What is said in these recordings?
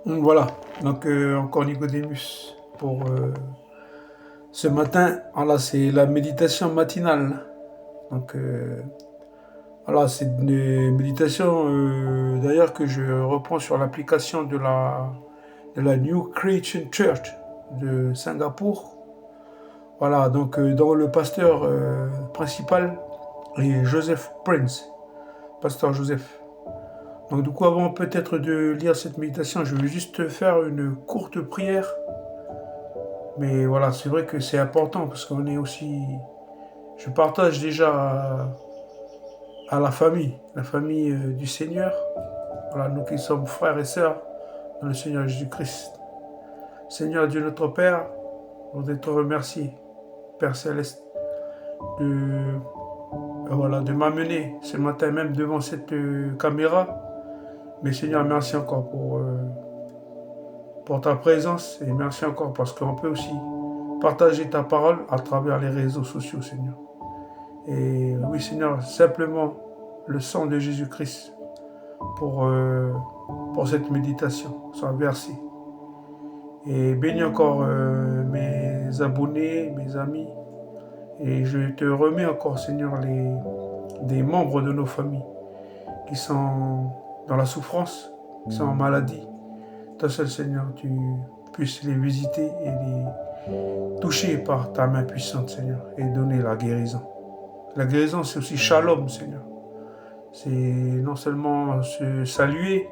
Voilà, donc encore Nicodémus pour ce matin. Voilà, c'est la méditation matinale. Donc voilà, c'est une méditation d'ailleurs que je reprends sur l'application de la New Christian Church de Singapour. Voilà, donc dont le pasteur principal est Joseph Prince, pasteur Joseph. Donc du coup, avant peut-être de lire cette méditation, je vais juste faire une courte prière. Mais voilà, c'est vrai que c'est important parce qu'on est aussi. Je partage déjà à la famille du Seigneur. Voilà, nous qui sommes frères et sœurs dans le Seigneur Jésus-Christ. Seigneur Dieu notre Père, on voudrais te remercier, Père Céleste, de, voilà, de m'amener ce matin même devant cette caméra. Mais Seigneur, merci encore pour ta présence et merci encore parce qu'on peut aussi partager ta parole à travers les réseaux sociaux, Seigneur. Et oui, Seigneur, simplement le sang de Jésus-Christ pour, euh, pour cette méditation, soit versé. Et bénis encore mes abonnés, mes amis. Et je te remets encore, Seigneur, des membres de nos familles qui sont dans la souffrance, qui sont en maladie. Toi seul, Seigneur, tu puisses les visiter et les toucher par ta main puissante, Seigneur, et donner la guérison. La guérison, c'est aussi shalom, Seigneur. C'est non seulement se saluer,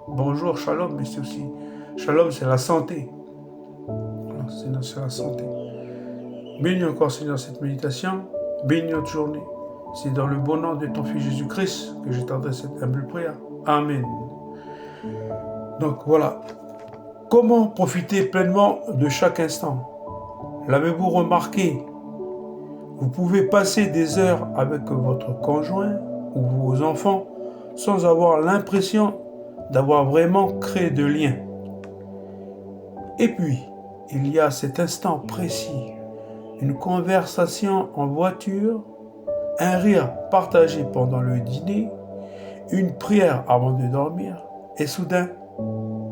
bonjour, shalom, mais c'est aussi, shalom, c'est la santé. Seigneur, c'est la santé. Bénis encore, Seigneur, cette méditation. Bénis notre journée. C'est dans le bon nom de ton Fils Jésus-Christ que je t'adresse cette humble prière. Amen. Donc voilà. Comment profiter pleinement de chaque instant? L'avez-vous remarqué? Vous pouvez passer des heures avec votre conjoint ou vos enfants sans avoir l'impression d'avoir vraiment créé de liens. Et puis, il y a cet instant précis, une conversation en voiture, un rire partagé pendant le dîner, une prière avant de dormir, et soudain,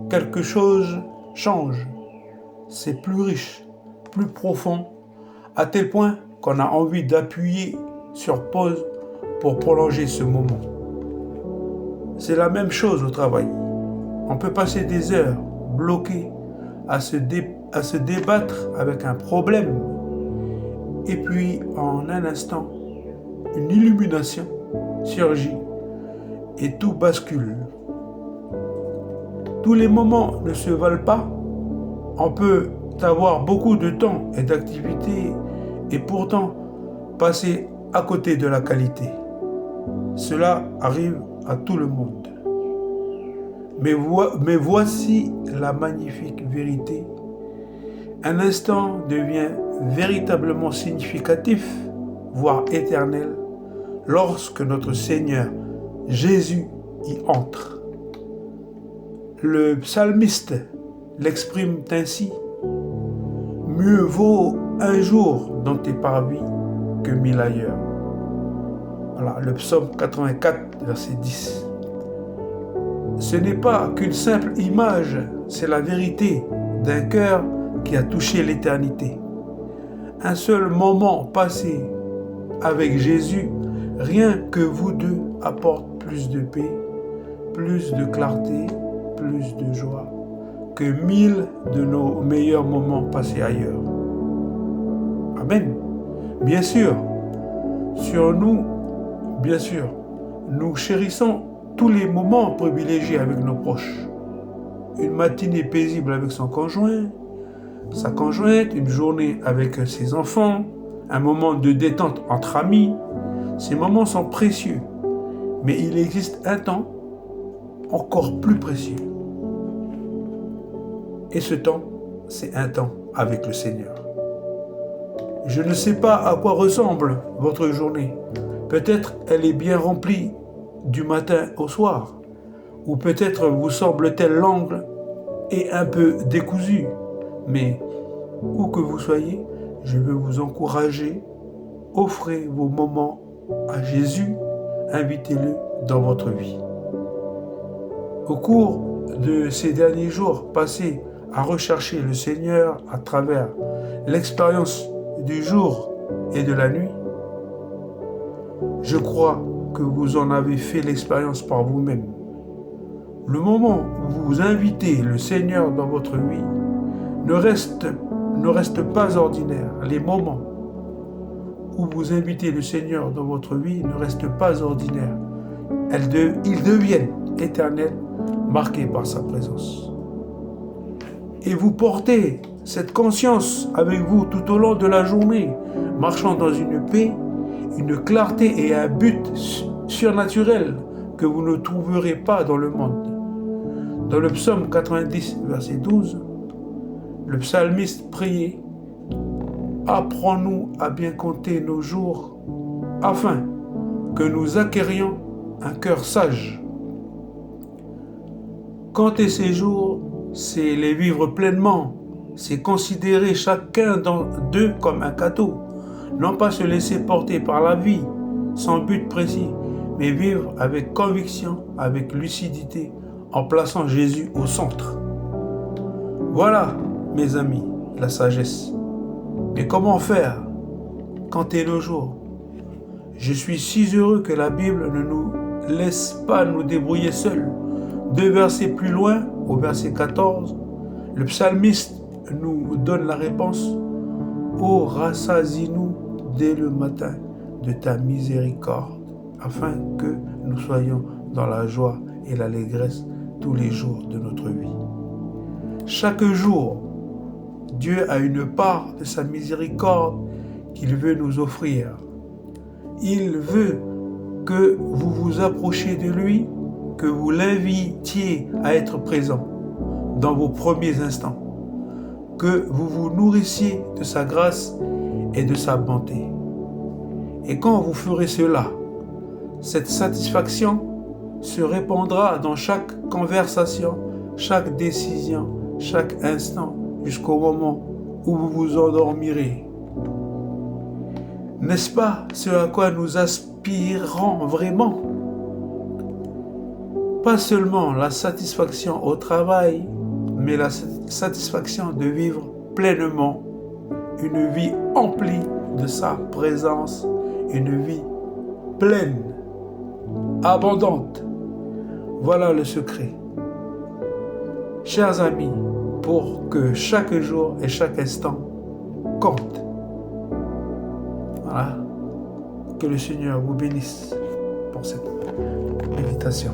quelque chose change. C'est plus riche, plus profond, à tel point qu'on a envie d'appuyer sur pause pour prolonger ce moment. C'est la même chose au travail. On peut passer des heures bloqués à se débattre avec un problème. Et puis, en un instant, une illumination surgit et tout bascule. Tous les moments ne se valent pas. On peut avoir beaucoup de temps et d'activités et pourtant passer à côté de la qualité. Cela arrive à tout le monde. Mais voici la magnifique vérité. Un instant devient véritablement significatif, voire éternel, lorsque notre Seigneur Jésus y entre. Le psalmiste l'exprime ainsi: mieux vaut un jour dans tes parvis que 1000 ailleurs. Voilà, le psaume 84, verset 10. Ce n'est pas qu'une simple image, c'est la vérité d'un cœur qui a touché l'éternité. Un seul moment passé avec Jésus, rien que vous deux, apporte plus de paix, plus de clarté, plus de joie que 1000 de nos meilleurs moments passés ailleurs. Amen. Bien sûr, bien sûr, nous chérissons tous les moments privilégiés avec nos proches. Une matinée paisible avec son conjoint, sa conjointe, une journée avec ses enfants, un moment de détente entre amis. Ces moments sont précieux, mais il existe un temps encore plus précieux. Et ce temps, c'est un temps avec le Seigneur. Je ne sais pas à quoi ressemble votre journée. Peut-être elle est bien remplie du matin au soir, ou peut-être vous semble-t-elle longue et un peu décousue. Mais où que vous soyez, je veux vous encourager. Offrez vos moments à Jésus, invitez-le dans votre vie. Au cours de ces derniers jours passés à rechercher le Seigneur à travers l'expérience du jour et de la nuit, je crois que vous en avez fait l'expérience par vous-même. Le moment où vous invitez le Seigneur dans votre vie ne reste pas ordinaire. Les moments où vous invitez le Seigneur dans votre vie ne restent pas ordinaires. Ils deviennent éternels, marqués par sa présence. Et vous portez cette conscience avec vous tout au long de la journée, marchant dans une paix, une clarté et un but surnaturel que vous ne trouverez pas dans le monde. Dans le psaume 90, verset 12, le psalmiste priait « Apprends-nous à bien compter nos jours, afin que nous acquérions un cœur sage. » Compter ces jours, c'est les vivre pleinement, c'est considérer chacun d'eux comme un cadeau, non pas se laisser porter par la vie, sans but précis, mais vivre avec conviction, avec lucidité, en plaçant Jésus au centre. Voilà, mes amis, la sagesse. Mais comment faire? Compter nos jours. Je suis si heureux que la Bible ne nous laisse pas nous débrouiller seuls. 2 versets plus loin, au verset 14, le psalmiste nous donne la réponse. « Ô rassasie-nous dès le matin de ta miséricorde, afin que nous soyons dans la joie et l'allégresse tous les jours de notre vie. » Chaque jour, Dieu a une part de sa miséricorde qu'il veut nous offrir. Il veut que vous vous approchiez de lui, que vous l'invitiez à être présent dans vos premiers instants, que vous vous nourrissiez de sa grâce et de sa bonté. Et quand vous ferez cela, cette satisfaction se répandra dans chaque conversation, chaque décision, chaque instant, jusqu'au moment où vous vous endormirez. N'est-ce pas ce à quoi nous aspirons vraiment? Pas seulement la satisfaction au travail, mais la satisfaction de vivre pleinement une vie emplie de sa présence, une vie pleine, abondante. Voilà le secret. Chers amis, pour que chaque jour et chaque instant compte. Voilà. Que le Seigneur vous bénisse pour cette méditation.